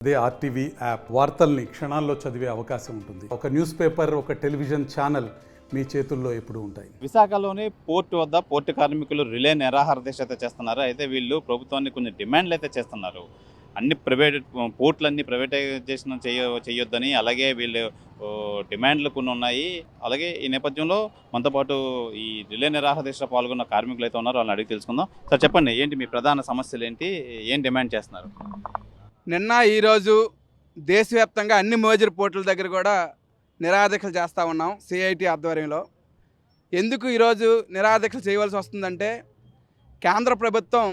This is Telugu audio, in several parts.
అదే ఆర్టీవీ యాప్ వార్తల్ని క్షణాల్లో చదివే అవకాశం ఉంటుంది. ఒక న్యూస్ పేపర్, ఒక టెలివిజన్ ఛానల్ మీ చేతుల్లో ఎప్పుడూ ఉంటాయి. విశాఖలోని పోర్టు వద్ద పోర్టు కార్మికులు రిలే నిరాహార దీక్ష అయితే చేస్తున్నారు. అయితే వీళ్ళు ప్రభుత్వాన్ని కొన్ని డిమాండ్లు అయితే చేస్తున్నారు. అన్ని పోర్టులన్నీ ప్రైవేటైజేషన్ చేయొద్దని, అలాగే వీళ్ళు డిమాండ్లు కొన్ని ఉన్నాయి. అలాగే ఈ నేపథ్యంలో మనతో పాటు ఈ రిలే నిరాహార దీక్ష పాల్గొన్న కార్మికులు అయితే ఉన్నారు, వాళ్ళని అడిగి తెలుసుకుందాం. సార్ చెప్పండి, ఏంటి మీ ప్రధాన సమస్యలు ఏంటి, ఏం డిమాండ్ చేస్తున్నారు? నిన్న ఈరోజు దేశవ్యాప్తంగా అన్ని మేజర్ పోర్టుల దగ్గర కూడా నిరాదీక్షలు చేస్తూ ఉన్నాం సిఐటి ఆధ్వర్యంలో. ఎందుకు ఈరోజు నిరాదీక్షలు చేయవలసి వస్తుందంటే, కేంద్ర ప్రభుత్వం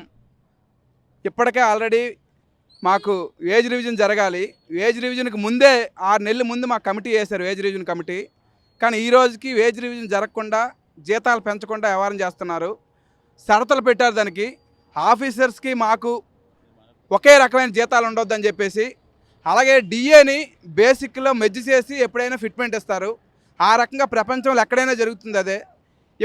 ఇప్పటికే ఆల్రెడీ మాకు వేజ్ రివిజన్ జరగాలి. వేజ్ రివిజన్కి ముందే 6 నెలల ముందు మాకు కమిటీ వేశారు, వేజ్ రివిజన్ కమిటీ. కానీ ఈ రోజుకి వేజ్ రివిజన్ జరగకుండా, జీతాలు పెంచకుండా వ్యవహారం చేస్తున్నారు. షరతులు పెట్టారు దానికి. ఆఫీసర్స్కి మాకు ఒకే రకమైన జీతాలు ఉండొద్దని చెప్పేసి, అలాగే డిఏని బేసిక్లో మెర్జ్ చేసి ఎప్పుడైనా ఫిట్మెంట్ ఇస్తారు. ఆ రకంగా ప్రపంచంలో ఎక్కడైనా జరుగుతుంది అదే.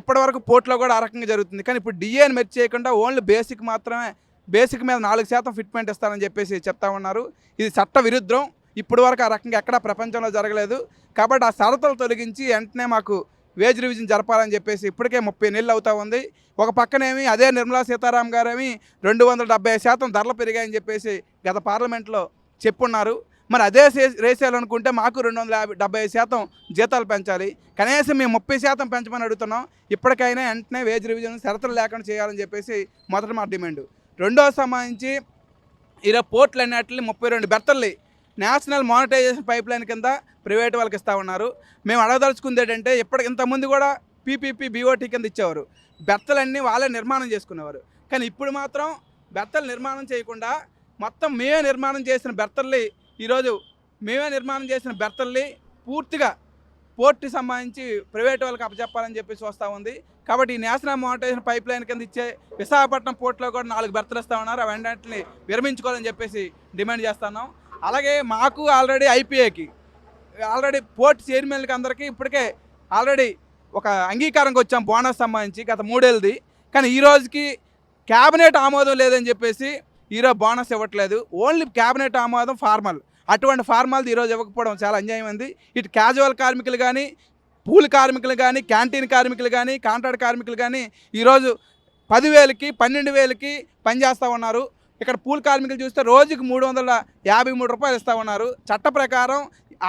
ఇప్పటివరకు పోర్టులో కూడా ఆ రకంగా జరుగుతుంది. కానీ ఇప్పుడు డిఏని మెర్జ్ చేయకుండా ఓన్లీ బేసిక్ మాత్రమే, బేసిక్ మీద 4% ఫిట్మెంట్ ఇస్తారని చెప్పేసి చెప్తా ఉన్నారు. ఇది చట్ట విరుద్ధం. ఇప్పటి వరకు ఆ రకంగా ఎక్కడా ప్రపంచంలో జరగలేదు. కాబట్టి ఆ షరతులు తొలగించి వెంటనే మాకు వేజ్ రివిజన్ జరపాలని చెప్పేసి ఇప్పటికే 30 నెలలు అవుతా ఉంది. ఒక పక్కనేమి అదే నిర్మలా సీతారాం గారేమి 270% ధరలు పెరిగాయని చెప్పేసి గత పార్లమెంట్లో చెప్పున్నారు. మరి అదే రేసేయాలనుకుంటే మాకు 270% జీతాలు పెంచాలి. కనీసం మేము 30% పెంచమని అడుగుతున్నాం. ఇప్పటికైనా వెంటనే వేజ్ రివిజన్ షరతులు లేకుండా చేయాలని చెప్పేసి మొదటి మా డిమాండ్. రెండో సంబంధించి ఈరోజు పోర్టులు అన్నిటిని 32 బెర్తల్ని నేషనల్ మానిటైజేషన్ పైప్ లైన్ కింద ప్రైవేట్ వాళ్ళకి ఇస్తూ ఉన్నారు. మేము అడగదలుచుకుంది ఏంటంటే, ఇంతకుముందు కూడా పీపీపీ బీఓటీ కింద ఇచ్చేవారు. బెర్తలన్నీ వాళ్ళే నిర్మాణం చేసుకునేవారు. కానీ ఇప్పుడు మాత్రం బెర్తలు నిర్మాణం చేయకుండా మొత్తం మేమే నిర్మాణం చేసిన బెర్తల్ని పూర్తిగా పోర్టుకి సంబంధించి ప్రైవేట్ వాళ్ళకి అప్పచెప్పాలని చెప్పేసి వస్తూ ఉంది. కాబట్టి ఈ నేషనల్ మానిటైజేషన్ పైప్ లైన్ కింద ఇచ్చే విశాఖపట్నం పోర్టులో కూడా 4 బెర్తలు ఇస్తూ ఉన్నారు. అవన్నింటిని విరమించుకోవాలని చెప్పేసి డిమాండ్ చేస్తున్నాం. అలాగే మాకు ఆల్రెడీ ఐపీఏకి ఆల్రెడీ పోర్ట్ చైర్మన్లకి అందరికీ ఇప్పటికే ఆల్రెడీ ఒక అంగీకారంకి వచ్చాం బోనస్ సంబంధించి గత 3 ఏళ్ళది. కానీ ఈ రోజుకి క్యాబినెట్ ఆమోదం లేదని చెప్పేసి ఈరోజు బోనస్ ఇవ్వట్లేదు. ఓన్లీ క్యాబినెట్ ఆమోదం ఫార్మల్. అటువంటి ఫార్మాలది ఈరోజు ఇవ్వకపోవడం చాలా అన్యాయం ఉంది. ఇటు క్యాజువల్ కార్మికులు కానీ, పూల్ కార్మికులు కానీ, క్యాంటీన్ కార్మికులు కానీ, కాంట్రాక్ట్ కార్మికులు కానీ ఈరోజు 10,000కి 12,000కి పనిచేస్తూ ఉన్నారు. ఇక్కడ పూల్ కార్మికులు చూస్తే రోజుకి 353 రూపాయలు ఇస్తూ ఉన్నారు. చట్ట ప్రకారం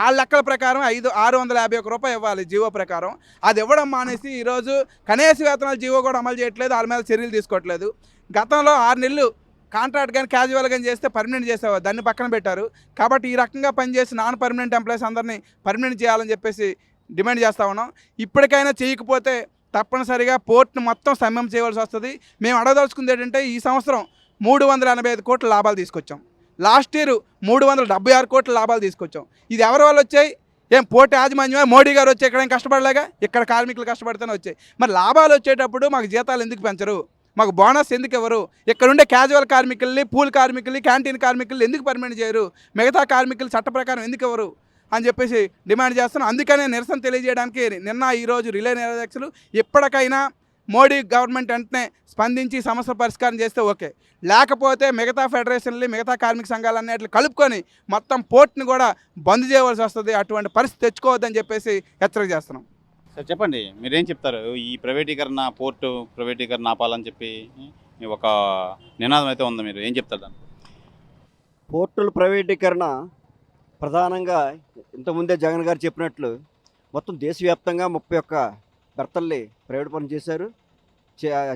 ఆ లెక్కల ప్రకారం 651 రూపాయలు ఇవ్వాలి జీవో ప్రకారం. అది ఇవ్వడం మానేసి ఈరోజు కనీస వేతనాలు జీవో కూడా అమలు చేయట్లేదు, వాళ్ళ మీద చర్యలు తీసుకోవట్లేదు. గతంలో 6 నెలలు కాంట్రాక్ట్ కానీ క్యాజువల్ కానీ చేస్తే పర్మనెంట్ చేసేవారు, దాన్ని పక్కన పెట్టారు. కాబట్టి ఈ రకంగా పనిచేసి నాన్ పర్మనెంట్ ఎంప్లాయీస్ అందరినీ పర్మనెంట్ చేయాలని చెప్పేసి డిమాండ్ చేస్తూ ఉన్నాం. ఇప్పటికైనా చేయకపోతే తప్పనిసరిగా పోర్ట్ను మొత్తం సమ్మెం చేయవలసి వస్తుంది. మేము అడగదలుచుకుంది ఏంటంటే, ఈ సంవత్సరం 385 కోట్ల లాభాలు తీసుకొచ్చాం. లాస్ట్ ఇయర్ 376 కోట్ల లాభాలు తీసుకొచ్చాం. ఇది ఎవరి వల్ల వచ్చాయి? ఏం పోర్టు యాజమాన్యమే? మోడీ గారు వచ్చి ఇక్కడ ఏం కష్టపడలేగా? ఇక్కడ కార్మికులు కష్టపడితేనే వచ్చాయి. మరి లాభాలు వచ్చేటప్పుడు మాకు జీతాలు ఎందుకు పెంచరు? మాకు బోనస్ ఎందుకు ఇవ్వరు? ఇక్కడ ఉండే క్యాజువల్ కార్మికుల్ని, పూల్ కార్మికుల్ని, క్యాంటీన్ కార్మికుల్ని ఎందుకు పర్మనెంట్ చేయరు? మిగతా కార్మికులు చట్ట ప్రకారం ఎందుకు ఇవ్వరు అని చెప్పేసి డిమాండ్ చేస్తున్నాం. అందుకనే నిరసన తెలియజేయడానికి నిన్న ఈరోజు రిలే నిరాదీక్షలు. ఇప్పటికైనా మోడీ గవర్నమెంట్ వెంటనే స్పందించి సమస్య పరిష్కారం చేస్తే ఓకే. లేకపోతే మిగతా ఫెడరేషన్లు, మిగతా కార్మిక సంఘాలన్నిటిని కలుపుకొని మొత్తం పోర్ట్ని కూడా బంద్ చేయవలసి వస్తుంది. అటువంటి పరిస్థితి తెచ్చుకోవద్దని చెప్పేసి హెచ్చరిక చేస్తున్నాం. సార్ చెప్పండి, మీరేం చెప్తారు? ఈ పోర్టు ప్రైవేటీకరణ ఆపాలని చెప్పి ఒక నినాదం అయితే ఉంది, మీరు ఏం చెప్తారు దాన్ని? పోర్టుల ప్రైవేటీకరణ ప్రధానంగా ఇంతకుముందే జగన్ గారు చెప్పినట్లు మొత్తం దేశవ్యాప్తంగా 31 బెర్తల్ని ప్రైవేట్ పని చేశారు,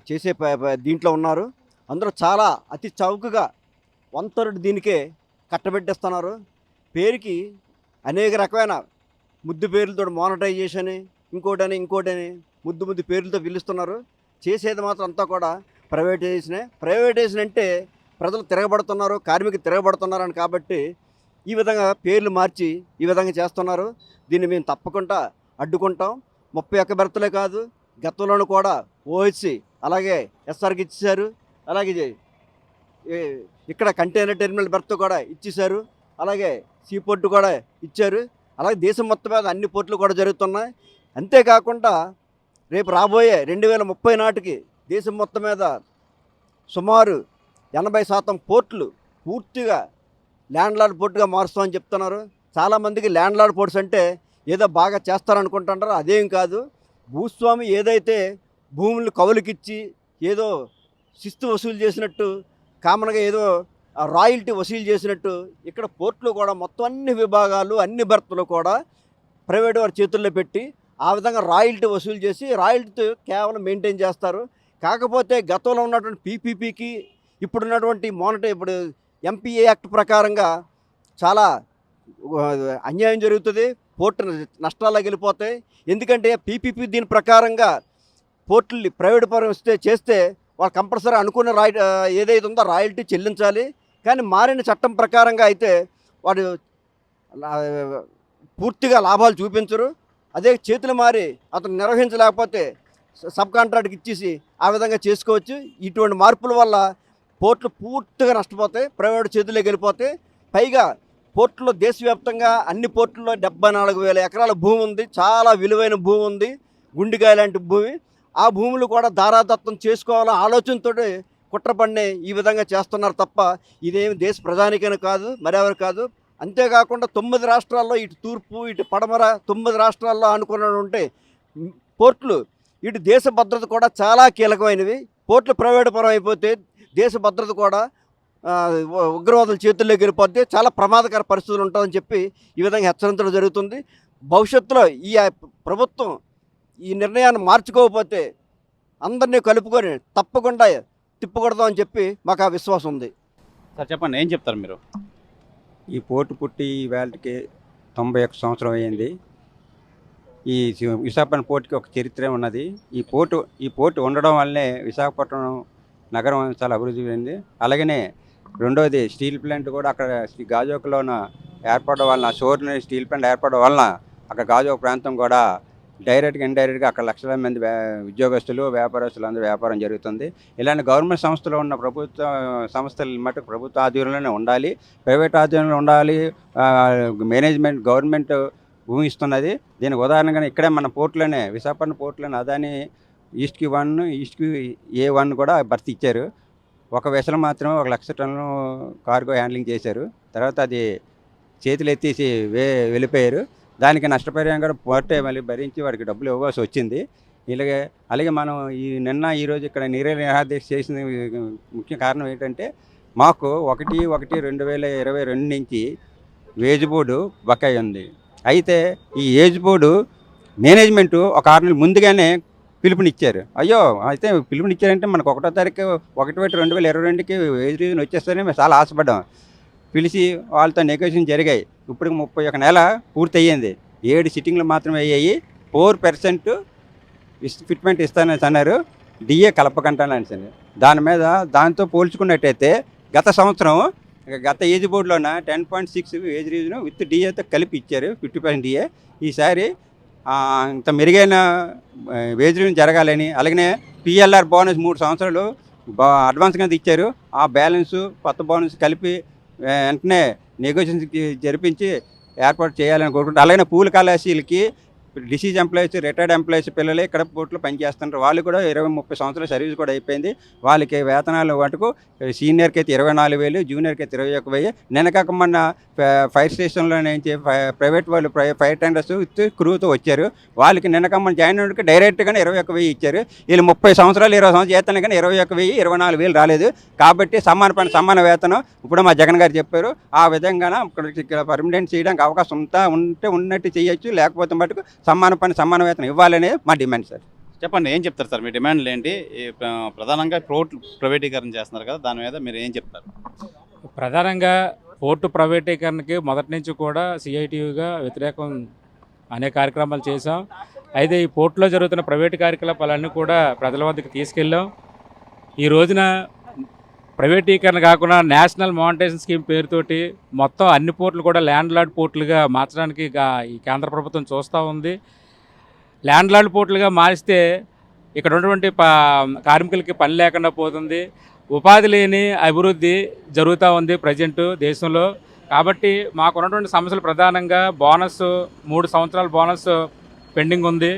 చేసే దీంట్లో ఉన్నారు. అందరూ చాలా అతి చౌకగా 1/3 దీనికే కట్టబెట్టేస్తున్నారు. పేరుకి అనేక రకమైన ముద్దు పేర్లతో మానిటైజేషన్, ఇంకోటని ముద్దు పేర్లతో పిలుస్తున్నారు. చేసేది మాత్రం అంతా కూడా ప్రైవేటైజేషన్ అంటే ప్రజలు తిరగబడుతున్నారు, కార్మికులు తిరగబడుతున్నారు అని. కాబట్టి ఈ విధంగా పేర్లు మార్చి ఈ విధంగా చేస్తున్నారు. దీన్ని మేము తప్పకుండా అడ్డుకుంటాం. 31 బెర్తలే కాదు, గతంలోనూ కూడా ఓహెచ్సి అలాగే ఎస్ఆర్కి ఇచ్చేశారు. అలాగే ఇక్కడ కంటైనర్ టెర్మినల్ బెర్త్ కూడా ఇచ్చేశారు. అలాగే సీ పోర్టు కూడా ఇచ్చారు. అలాగే దేశం మొత్తం మీద అన్ని పోర్టులు కూడా జరుగుతున్నాయి. అంతేకాకుండా రేపు రాబోయే 2030 నాటికి దేశం మొత్తం మీద సుమారు 80% పోర్టులు పూర్తిగా ల్యాండ్ లార్డ్ పోర్టుగా మారుస్తామని చెప్తున్నారు. చాలామందికి ల్యాండ్ లార్డ్ పోర్ట్స్ అంటే ఏదో బాగా చేస్తారనుకుంటుంటారు. అదేం కాదు. భూస్వామి ఏదైతే భూములు కవులకిచ్చి ఏదో శిస్తు వసూలు చేసినట్టు, కామన్గా ఏదో రాయల్టీ వసూలు చేసినట్టు, ఇక్కడ పోర్టులు కూడా మొత్తం అన్ని విభాగాలు, అన్ని బర్త్లు కూడా ప్రైవేట్ వారి చేతుల్లో పెట్టి ఆ విధంగా రాయల్టీ వసూలు చేసి రాయల్టీ కేవలం మెయింటైన్ చేస్తారు. కాకపోతే గతంలో ఉన్నటువంటి పీపీపీకి ఇప్పుడున్నటువంటి ఇప్పుడు ఎంపీఏ యాక్ట్ ప్రకారంగా చాలా అన్యాయం జరుగుతుంది. పోర్టు నష్టాల్లోకి వెళ్ళిపోతాయి. ఎందుకంటే పీపీపీ దీని ప్రకారంగా పోర్టులు ప్రైవేట్ పరం చేస్తే వాళ్ళు కంపల్సరీ అనుకున్న ఏదైతే ఉందో రాయల్టీ చెల్లించాలి. కానీ మారిన చట్టం ప్రకారంగా అయితే వాడు పూర్తిగా లాభాలు చూపించరు. అదే చేతులు మారి అతను నిర్వహించలేకపోతే సబ్ కాంట్రాక్ట్కి ఇచ్చేసి ఆ విధంగా చేసుకోవచ్చు. ఇటువంటి మార్పుల వల్ల పోర్టులు పూర్తిగా నష్టపోతాయి, ప్రైవేట్ చేతుల్లోకి వెళ్ళిపోతాయి. పైగా పోర్టులో దేశవ్యాప్తంగా అన్ని పోర్టుల్లో 74,000 ఎకరాల భూమి ఉంది. చాలా విలువైన భూమి ఉంది, గుండికాయ లాంటి భూమి. ఆ భూములు కూడా దారాదత్తం చేసుకోవాలనే ఆలోచనతో కుట్రపడినే ఈ విధంగా చేస్తున్నారు తప్ప ఇదేమి దేశ ప్రధానికైనా కాదు, మరెవరు కాదు. అంతేకాకుండా 9 రాష్ట్రాల్లో, ఇటు తూర్పు ఇటు పడమర 9 రాష్ట్రాల్లో అనుకున్న ఉంటే పోర్టులు ఇటు దేశ భద్రత కూడా చాలా కీలకమైనవి. పోర్టులు ప్రైవేట్ పరం అయిపోతే దేశ భద్రత కూడా ఉగ్రవాదుల చేతుల్లోకి వెళ్ళిపోతే చాలా ప్రమాదకర పరిస్థితులు ఉంటుందని చెప్పి ఈ విధంగా హెచ్చరించడం జరుగుతుంది. భవిష్యత్తులో ఈ ప్రభుత్వం ఈ నిర్ణయాన్ని మార్చుకోకపోతే అందరినీ కలుపుకొని తప్పకుండా తిప్పకూడదని చెప్పి మాకు ఆ విశ్వాసం ఉంది. సార్ చెప్పండి, ఏం చెప్తారు మీరు? ఈ పోర్టు పుట్టి వేళకి 91 సంవత్సరం అయింది. ఈ విశాఖపట్నం పోర్టుకి ఒక చరిత్ర ఉన్నది. ఈ పోర్టు ఉండడం వల్లనే విశాఖపట్నం నగరం చాలా అభివృద్ధి చెందింది. అలాగనే రెండోది స్టీల్ ప్లాంట్ కూడా అక్కడ గాజోక్లోన ఏర్పడడం వలన, షోర్ని స్టీల్ ప్లాంట్ ఏర్పడడం వలన అక్కడ గాజోక్ ప్రాంతం కూడా డైరెక్ట్గా ఇండైరెక్ట్గా అక్కడ లక్షల మంది ఉద్యోగస్తులు, వ్యాపారస్తులు అందరూ వ్యాపారం జరుగుతుంది. ఇలాంటి గవర్నమెంట్ సంస్థలు ఉన్న ప్రభుత్వ సంస్థలు మటుకు ప్రభుత్వ ఆధ్వర్యంలోనే ఉండాలి, ప్రైవేట్ ఆధ్వర్యంలో ఉండాలి. మేనేజ్మెంట్ గవర్నమెంట్ భూమి ఇస్తున్నది. దీనికి ఉదాహరణగా ఇక్కడే మన పోర్టులోనే, విశాఖపట్నం పోర్టులోనే అదాని ఈస్ట్కి 1, ఈస్ట్కి A1 కూడా భర్తీ ఇచ్చారు. ఒక వెసలు మాత్రమే 1 లక్ష టన్నులు కార్గో హ్యాండ్లింగ్ చేశారు. తర్వాత అది చేతులు ఎత్తేసి వెళ్ళిపోయారు. దానికి నష్టపరిహారం కూడా పోర్టే మళ్ళీ భరించి వాడికి డబ్బులు ఇవ్వాల్సి వచ్చింది. అలాగే మనం ఈరోజు ఇక్కడ నిరాహార చేసిన ముఖ్య కారణం ఏంటంటే, మాకు 1/1/2022 నుంచి వేజ్ బోర్డు బకాయి ఉంది. అయితే ఈ ఏజ్ బోర్డు మేనేజ్మెంటు ఒక 6 నెలల ముందుగానే పిలుపునిచ్చారు. అయితే పిలుపునిచ్చారంటే మనకు 1వ తారీఖు 1/1/2022కి వేజ్ రీజన్ వచ్చేస్తేనే మేము చాలా ఆశపడ్డాం. పిలిచి వాళ్ళతో నెగోషియేషన్ జరిగాయి. ఇప్పుడు 31 నెల పూర్తి అయ్యింది. 7 సిట్టింగ్లు మాత్రమే అయ్యాయి. 4% ఫిట్మెంట్ ఇస్తానని అన్నారు. డిఏ కలపకంటానని. దాంతో పోల్చుకున్నట్టయితే గత ఏజ్ బోర్డులోన 10.6 ఏజ్ రీజన్ విత్ డిఏతో కలిపి ఇచ్చారు, 50% డిఏ. ఈసారి ఇంత మెరుగైన వేజ్ రీజన్ జరగాలని, అలాగనే పిఎల్ఆర్ బోనస్ 3 సంవత్సరాలు అడ్వాన్స్ కింద ఇచ్చారు. ఆ బ్యాలెన్సు కొత్త బోనస్ కలిపి వెంటనే నెగోషియేషన్కి జరిపించి ఏర్పాటు చేయాలని కోరుకుంటారు. అలాగే పూల్ కళాశాలకి డిసీజ్ ఎంప్లాయీస్, రిటైర్డ్ ఎంప్లాయీస్ పిల్లలే ఇక్కడ పోర్టులో పనిచేస్తుంటారు. వాళ్ళు కూడా 20-30 సంవత్సరాల సర్వీస్ కూడా అయిపోయింది. వాళ్ళకి వేతనాలు మటుకు సీనియర్కి అయితే 24,000, జూనియర్కి అయితే 21,000. నిన్నకాక మొన్న ఫైర్ స్టేషన్లో నుంచి ప్రైవేట్ వాళ్ళు ఫైర్ టెండర్స్ విత్ క్రూతో వచ్చారు. వాళ్ళకి నిన్నకమ్మ జాయిన్ అయ్యేందుకు డైరెక్ట్గానే 21,000 ఇచ్చారు. వీళ్ళు 30 సంవత్సరాలు 20 సంవత్సరాలు చేస్తాను కానీ 21,000, 24,000 రాలేదు. కాబట్టి సమాన పని సమాన వేతనం ఇప్పుడు మా జగన్ గారు చెప్పారు. ఆ విధంగా ఇక్కడ పర్మనెంట్ చేయడానికి అవకాశం ఉంటే ఉన్నట్టు చేయొచ్చు, లేకపోతే మటుకు సమాన పని సమాన వేతనం ఇవ్వాలనే మా డిమాండ్. సార్ చెప్పండి, ఏం చెప్తారు సార్? మీ డిమాండ్లు ఏంటి? ప్రధానంగా పోర్టు ప్రైవేటీకరణ చేస్తున్నారు కదా, దాని మీద మీరు ఏం చెప్తారు? ప్రధానంగా పోర్టు ప్రైవేటీకరణకి మొదటి నుంచి కూడా సిఐటియుగా వ్యతిరేకం అనే కార్యక్రమాలు చేశాం. అయితే ఈ పోర్టులో జరుగుతున్న ప్రైవేటు కార్యకలాపాలన్నీ కూడా ప్రజల వద్దకు తీసుకెళ్ళాం. ఈ రోజున ప్రైవేటీకరణ కాకుండా నేషనల్ మానిటైజేషన్ స్కీమ్ పేరుతోటి మొత్తం అన్ని పోర్టులు కూడా ల్యాండ్ లార్డ్ పోర్టులుగా మార్చడానికి ఈ కేంద్ర ప్రభుత్వం చూస్తూ ఉంది. ల్యాండ్ లార్డ్ పోర్టులుగా మారిస్తే ఇక్కడ ఉన్నటువంటి కార్మికులకి పని లేకుండా పోతుంది, ఉపాధి లేని అభివృద్ధి జరుగుతూ ఉంది ప్రజెంట్ దేశంలో. కాబట్టి మాకు ఉన్నటువంటి సమస్యలు ప్రధానంగా బోనస్, 3 సంవత్సరాల బోనస్ పెండింగ్ ఉంది.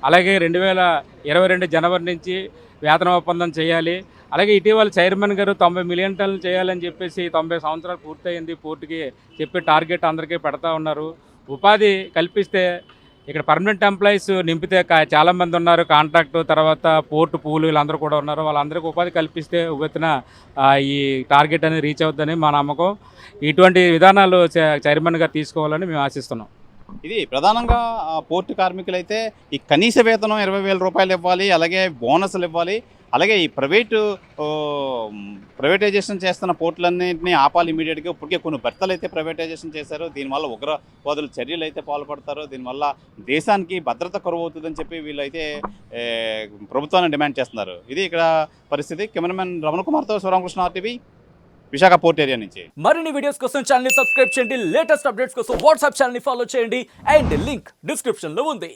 అలాగే 2022 జనవరి నుంచి వేతన ఒప్పందం చేయాలి. అలాగే ఇటీవల చైర్మన్ గారు 90 మిలియన్ టన్నులు చేయాలని చెప్పేసి 90 సంవత్సరాలు పూర్తయింది, పూర్తికి చెప్పే టార్గెట్ అందరికీ పెడతా ఉన్నారు. ఉపాధి కల్పిస్తే ఇక్కడ పర్మనెంట్ ఎంప్లాయీస్ నింపితే చాలామంది ఉన్నారు, కాంట్రాక్టు తర్వాత పోర్టు పూలు వీళ్ళందరూ కూడా ఉన్నారు. వాళ్ళందరికీ ఉపాధి కల్పిస్తే ఉవ్వెత్తున ఈ టార్గెట్ అనేది రీచ్ అవుతుందని మా నమ్మకం. ఇటువంటి విధానాలు చైర్మన్ గారు తీసుకోవాలని మేము ఆశిస్తున్నాం. ఇది ప్రధానంగా పోర్టు కార్మికులైతే ఈ కనీస వేతనం 20,000 రూపాయలు ఇవ్వాలి, అలాగే బోనస్లు ఇవ్వాలి, అలాగే ఈ ప్రైవేటైజేషన్ చేస్తున్న పోర్టులన్నింటినీ ఆపాలి ఇమీడియట్గా. ఇప్పటికే కొన్ని భర్తలు అయితే ప్రైవేటైజేషన్ చేశారు, దీనివల్ల ఉగ్రవాదుల చర్యలు అయితే పాల్పడతారు, దీనివల్ల దేశానికి భద్రత కరువు అవుతుందని చెప్పి వీళ్ళైతే ప్రభుత్వాన్ని డిమాండ్ చేస్తున్నారు. ఇది ఇక్కడ పరిస్థితి. కెమెరామెన్ రమణ కుమార్తో Sivaramakrishna, RTV, Visakha port area నుంచి. మరిన్ని వీడియోస్ కోసం ఛానల్ ని సబ్స్క్రైబ్ చేయండి, లేటెస్ట్ అప్డేట్స్ కోసం వాట్సాప్ ఛానల్ ని ఫాలో చేయండి అండ్ లింక్ డిస్క్రిప్షన్ లో ఉంది.